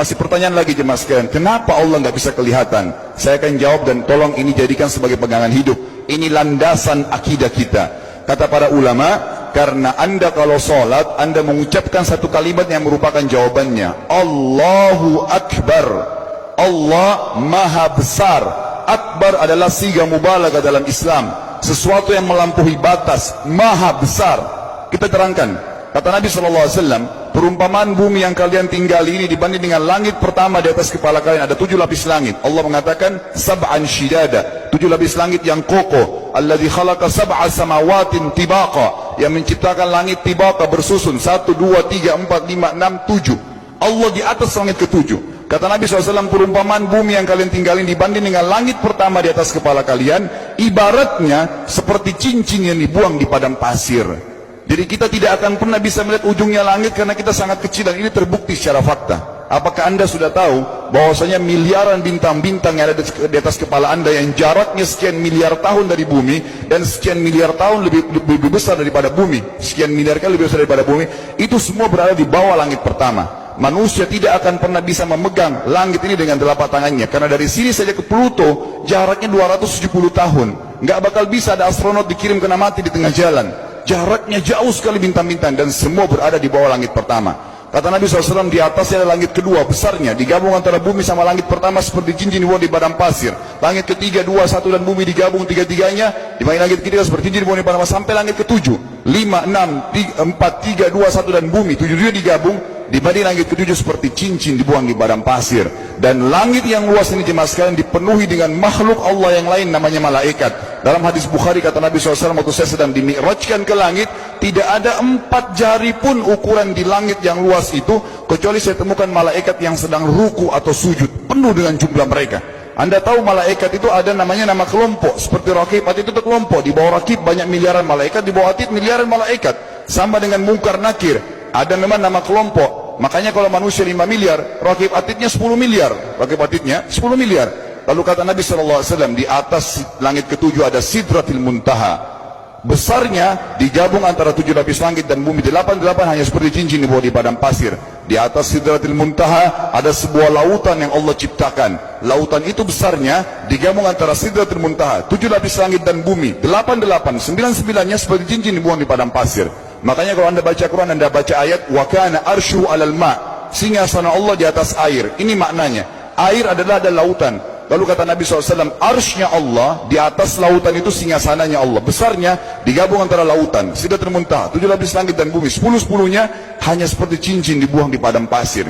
Masih pertanyaan lagi jemaah sekalian, kenapa Allah nggak bisa kelihatan? Saya akan jawab dan tolong ini jadikan sebagai pegangan hidup. Ini landasan akidah kita. Kata para ulama, karena anda kalau sholat, anda mengucapkan satu kalimat yang merupakan jawabannya. Allahu Akbar. Allah Maha Besar. Akbar adalah siga mubalaghah dalam Islam. Sesuatu yang melampaui batas, Maha Besar. Kita terangkan. Kata Nabi SAW, perumpamaan bumi yang kalian tinggali ini dibanding dengan langit pertama di atas kepala kalian, ada 7 lapis langit. Allah mengatakan, sab'an shidada, 7 lapis langit yang kokoh. Alladzi khalaqa sab'a samawatin tibaqa, yang menciptakan langit tibaqa bersusun, 1, 2, 3, 4, 5, 6, 7. Allah di atas langit ke-7. Kata Nabi SAW, perumpamaan bumi yang kalian tinggalin dibanding dengan langit pertama di atas kepala kalian, ibaratnya seperti cincin yang dibuang di padang pasir. Jadi kita tidak akan pernah bisa melihat ujungnya langit karena kita sangat kecil, dan ini terbukti secara fakta. Apakah anda sudah tahu bahwasanya miliaran bintang-bintang yang ada di atas kepala anda yang jaraknya sekian miliar tahun dari bumi, dan sekian miliar tahun lebih besar daripada bumi, sekian miliar kali lebih besar daripada bumi, itu semua berada di bawah langit pertama. Manusia tidak akan pernah bisa memegang langit ini dengan telapak tangannya, karena dari sini saja ke Pluto jaraknya 270 tahun. Nggak bakal bisa ada astronot dikirim kena mati di tengah jalan. Jaraknya jauh sekali bintang-bintang, dan semua berada di bawah langit pertama. Kata Nabi SAW, di atasnya ada langit kedua besarnya, digabung antara bumi sama langit pertama seperti cincin dibuang di padang pasir. Langit ketiga, 2, 1 dan bumi digabung tiga-tiganya, di mana langit ketiga seperti cincin dibuang di padang pasir, sampai langit ke-7, 5, 6, 4, 3, 2, 1 dan bumi 7 digabung, dibanding langit ke-7 seperti cincin dibuang di padang pasir. Dan langit yang luas ini jemaah sekalian dipenuhi dengan makhluk Allah yang lain namanya malaikat. Dalam hadis Bukhari kata Nabi SAW, waktu saya sedang dimi'rajkan ke langit, tidak ada 4 jari pun ukuran di langit yang luas itu, kecuali saya temukan malaikat yang sedang ruku atau sujud, penuh dengan jumlah mereka. Anda tahu malaikat itu ada namanya nama kelompok, seperti Raqib Atid itu kelompok. Di bawah Raqib banyak miliaran malaikat, di bawah Atid miliaran malaikat. Sama dengan Munkar Nakir, ada memang nama kelompok. Makanya kalau manusia 5 miliar, Raqib Atidnya 10 miliar. Raqib Atidnya 10 miliar. Lalu kata Nabi SAW, di atas langit ke-7 ada Sidratil Muntaha. Besarnya digabung antara 7 lapis langit dan bumi 8 hanya seperti cincin dibawa di padang pasir. Di atas Sidratil Muntaha ada sebuah lautan yang Allah ciptakan. Lautan itu besarnya digabung antara Sidratil Muntaha, 7 lapis langit dan bumi 9 9-nya seperti cincin dibuang di padang pasir. Makanya kalau anda baca Quran, anda baca ayat wa kana arsyu 'alal ma', singgasana Allah di atas air. Ini maknanya, air adalah ada lautan. Lalu kata Nabi SAW, arsy-nya Allah di atas lautan itu singgasananya Allah. Besarnya digabung antara lautan, Sidratul Muntaha, 7 lapis langit dan bumi, 10-10-nya hanya seperti cincin dibuang di padang pasir.